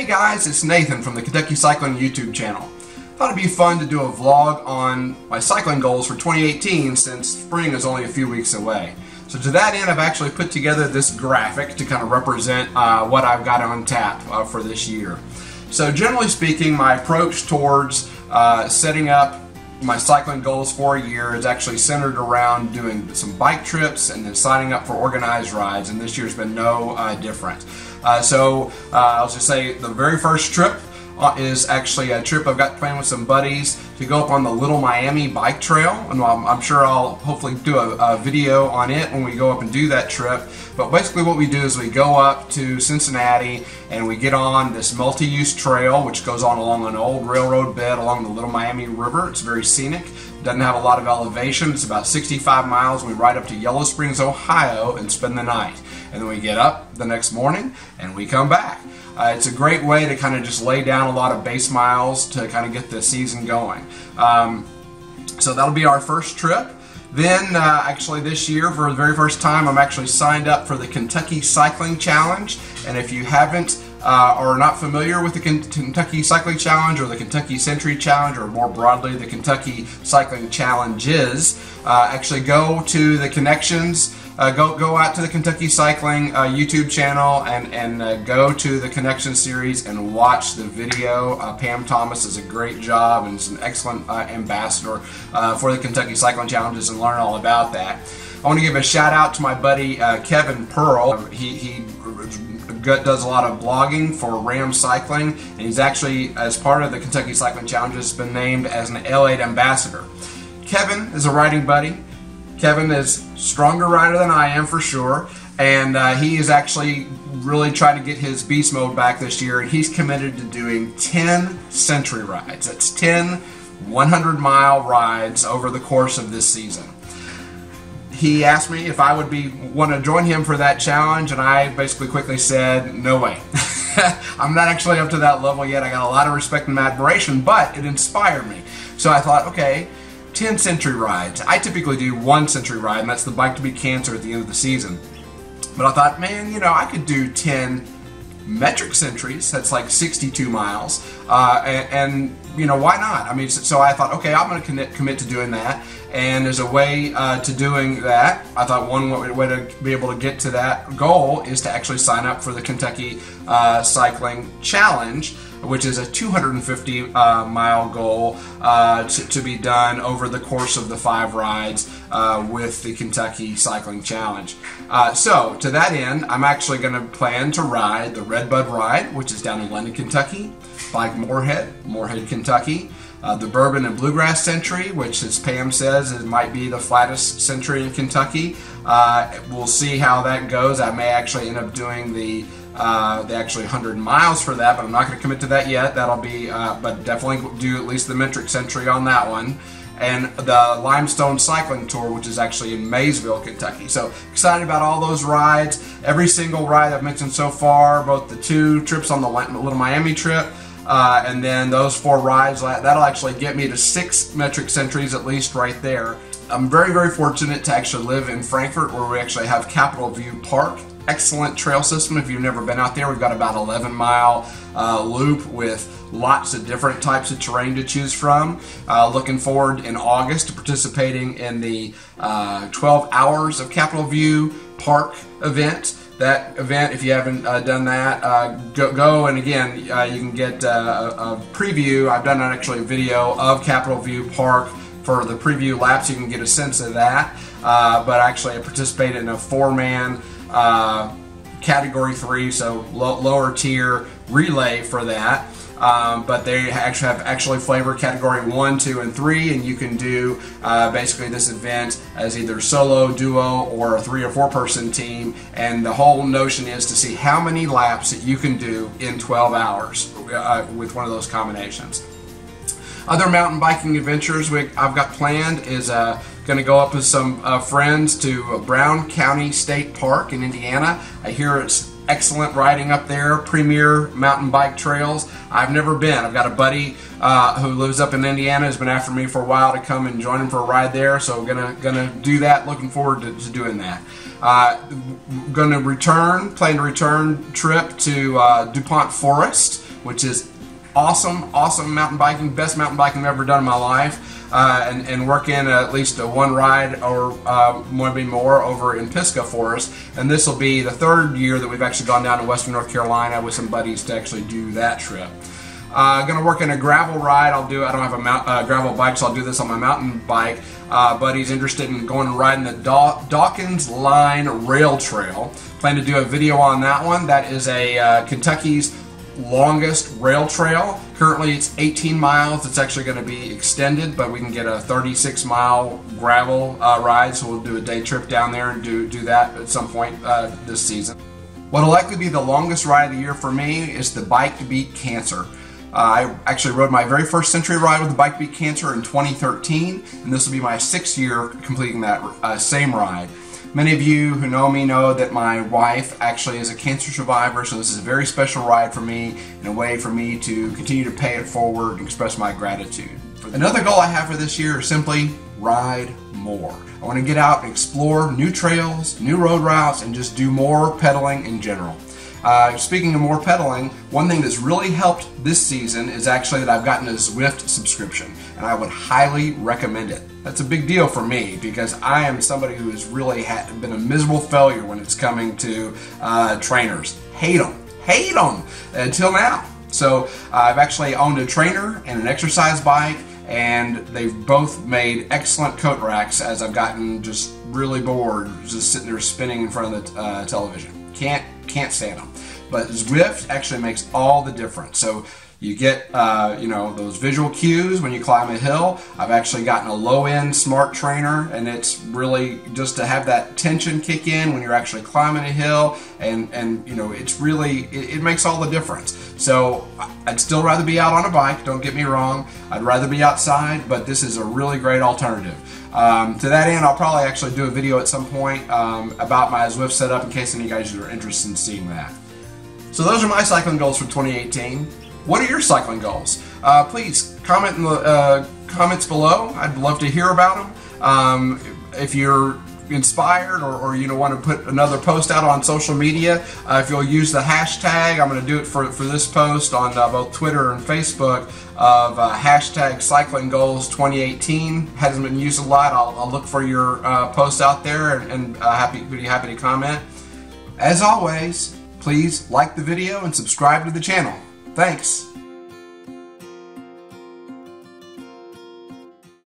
Hey guys, it's Nathan from the Kentucky Cycling YouTube channel. Thought it'd be fun to do a vlog on my cycling goals for 2018 since spring is only a few weeks away. So to that end, I've actually put together this graphic to kind of represent what I've got on tap for this year. So generally speaking, my approach towards setting up my cycling goals for a year is actually centered around doing some bike trips and then signing up for organized rides, and this year's been no different. I'll just say the very first trip is actually a trip I've got planned with some buddies to go up on the Little Miami bike trail, and I'm sure I'll hopefully do a video on it when we go up and do that trip. But basically what we do is we go up to Cincinnati and we get on this multi-use trail which goes on along an old railroad bed along the Little Miami River. It's very scenic, doesn't have a lot of elevation, it's about 65 miles. We ride up to Yellow Springs, Ohio and spend the night, and then we get up the next morning and we come back. It's a great way to kind of just lay down a lot of base miles to kind of get the season going. So that'll be our first trip. Then actually this year, for the very first time, I'm actually signed up for the Kentucky Cycling Challenge. And if you haven't or are not familiar with the Kentucky Cycling Challenge or the Kentucky Century Challenge, or more broadly the Kentucky Cycling Challenges, actually go to the connections. Go out to the Kentucky Cycling YouTube channel and go to the Connection series and watch the video. Pam Thomas does a great job and is an excellent ambassador for the Kentucky Cycling Challenges, and learn all about that. I want to give a shout out to my buddy Kevin Pearl. He does a lot of blogging for Ram Cycling, and he's actually, as part of the Kentucky Cycling Challenges, been named as an L8 ambassador. Kevin is a riding buddy. Kevin is a stronger rider than I am for sure, and he is actually really trying to get his beast mode back this year, and he's committed to doing 10 century rides. That's 10 100-mile rides over the course of this season. He asked me if I would want to join him for that challenge, and I basically quickly said, no way. I'm not actually up to that level yet. I got a lot of respect and admiration, but it inspired me. So I thought, okay, 10 century rides. I typically do 1 century ride, and that's the Bike to Beat Cancer at the end of the season. But I thought, man, I could do 10 metric centuries. That's like 62 miles. And why not? I mean, so I thought, okay, I'm going to commit to doing that. And as a way to doing that, I thought one way to be able to get to that goal is to actually sign up for the Kentucky Cycling Challenge, which is a 250-mile goal to be done over the course of the 5 rides with the Kentucky Cycling Challenge. So to that end, I'm actually going to plan to ride the Redbud Ride, which is down in London, Kentucky, Bike Moorhead, Kentucky, the Bourbon and Bluegrass Century, which, as Pam says, it might be the flattest century in Kentucky. We'll see how that goes. I may actually end up doing the actually 100 miles for that, but I'm not going to commit to that yet. That'll be, but definitely do at least the metric century on that one. And the Limestone Cycling Tour, which is actually in Maysville, Kentucky. So excited about all those rides. Every single ride I've mentioned so far, both the 2 trips on the Little Miami trip, and then those 4 rides, that'll actually get me to 6 metric centuries at least right there. I'm very, very fortunate to actually live in Frankfort, where we actually have Capitol View Park. Excellent trail system. If you've never been out there, we've got about 11-mile loop with lots of different types of terrain to choose from. Looking forward in August to participating in the 12 Hours of Capitol View Park event. That event, if you haven't done that, go and again, you can get a preview. I've done actually a video of Capitol View Park for the preview lap, so you can get a sense of that. But actually, I participated in a 4-man category 3, so lower tier relay for that. But they actually have flavor category 1, 2, and 3, and you can do basically this event as either solo, duo, or a 3 or 4 person team. And the whole notion is to see how many laps that you can do in 12 hours with one of those combinations. Other mountain biking adventures I've got planned is going to go up with some friends to Brown County State Park in Indiana. I hear it's excellent riding up there, premier mountain bike trails. I've never been. I've got a buddy who lives up in Indiana, has been after me for a while to come and join him for a ride there, so gonna do that. Looking forward to doing that. Plan to return trip to DuPont Forest, which is awesome mountain biking, best mountain biking I've ever done in my life, and work in at least one ride or maybe more over in Pisgah for us. And this will be the third year that we've actually gone down to Western North Carolina with some buddies to actually do that trip. Going to work in a gravel ride. I don't have a gravel bike, so I'll do this on my mountain bike. Buddy's interested in going and riding the Dawkins Line Rail Trail. Plan to do a video on that one. That is a Kentucky's longest rail trail. Currently it's 18 miles. It's actually going to be extended, but we can get a 36-mile gravel ride, so we'll do a day trip down there and do that at some point this season. What will likely be the longest ride of the year for me is the Bike to Beat Cancer. I actually rode my very first Century ride with the Bike to Beat Cancer in 2013, and this will be my 6th year completing that same ride. Many of you who know me know that my wife actually is a cancer survivor, so this is a very special ride for me and a way for me to continue to pay it forward and express my gratitude. Another goal I have for this year is simply ride more. I want to get out and explore new trails, new road routes, and just do more pedaling in general. Speaking of more pedaling, one thing that's really helped this season is actually that I've gotten a Zwift subscription, and I would highly recommend it. That's a big deal for me because I am somebody who has really been a miserable failure when it's coming to trainers. Hate them until now. So I've actually owned a trainer and an exercise bike, and they've both made excellent coat racks as I've gotten just really bored just sitting there spinning in front of the television. Can't stand them. But Zwift actually makes all the difference. So you get you know, those visual cues when you climb a hill. I've actually gotten a low-end smart trainer, and it's really just to have that tension kick in when you're actually climbing a hill, and you know, it's really, it makes all the difference. So I'd still rather be out on a bike, don't get me wrong. I'd rather be outside, but this is a really great alternative. To that end, I'll probably actually do a video at some point about my Zwift setup in case any of you guys are interested in seeing that. So those are my cycling goals for 2018. What are your cycling goals? Please comment in the comments below. I'd love to hear about them. If you're inspired or you want to put another post out on social media, if you'll use the hashtag, I'm going to do it for this post on both Twitter and Facebook, of hashtag cycling goals 2018. Hasn't been used a lot. I'll look for your posts out there and be happy to comment. As always, please like the video and subscribe to the channel. Thanks.